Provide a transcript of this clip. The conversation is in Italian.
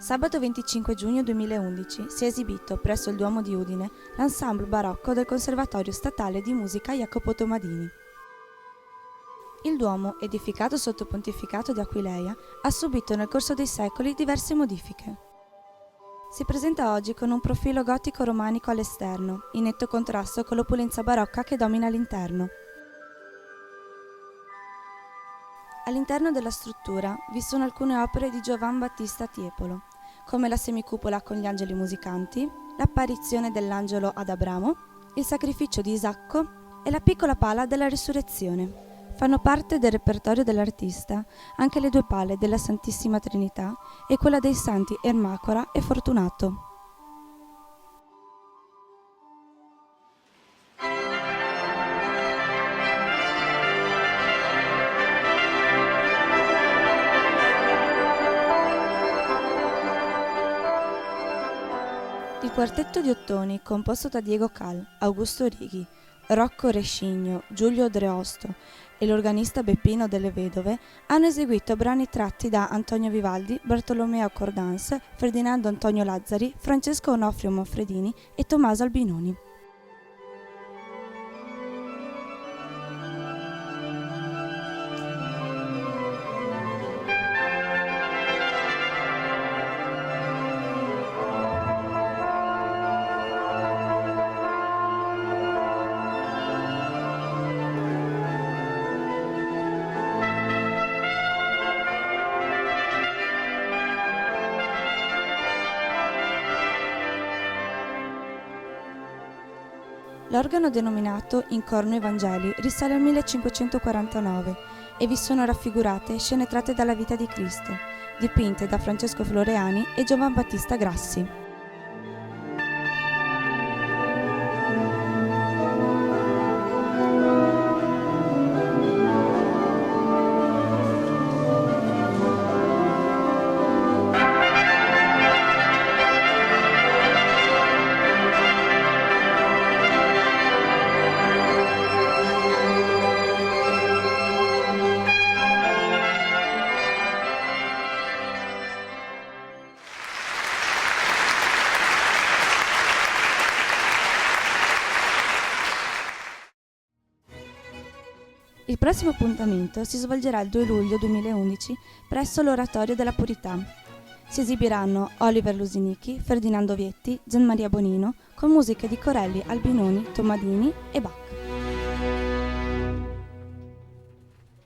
Sabato 25 giugno 2011 si è esibito presso il Duomo di Udine l'ensemble barocco del Conservatorio Statale di Musica Jacopo Tomadini. Il Duomo, edificato sotto pontificato di Aquileia, ha subito nel corso dei secoli diverse modifiche. Si presenta oggi con un profilo gotico-romanico all'esterno, in netto contrasto con l'opulenza barocca che domina l'interno. All'interno della struttura vi sono alcune opere di Giovan Battista Tiepolo, come la semicupola con gli angeli musicanti, l'apparizione dell'angelo ad Abramo, il sacrificio di Isacco e la piccola pala della risurrezione. Fanno parte del repertorio dell'artista anche le due pale della Santissima Trinità e quella dei santi Ermacora e Fortunato. Il quartetto di ottoni, composto da Diego Cal, Augusto Righi, Rocco Rescigno, Giulio Dreosto e l'organista Beppino delle Vedove, hanno eseguito brani tratti da Antonio Vivaldi, Bartolomeo Cordans, Ferdinando Antonio Lazzari, Francesco Onofrio Manfredini e Tommaso Albinoni. L'organo denominato In Corno Evangeli risale al 1549 e vi sono raffigurate scene tratte dalla vita di Cristo, dipinte da Francesco Floreani e Giovan Battista Grassi. Il prossimo appuntamento si svolgerà il 2 luglio 2011 presso l'Oratorio della Purità. Si esibiranno Oliver Lusinichi, Ferdinando Vietti, Gian Maria Bonino con musiche di Corelli, Albinoni, Tomadini e Bach.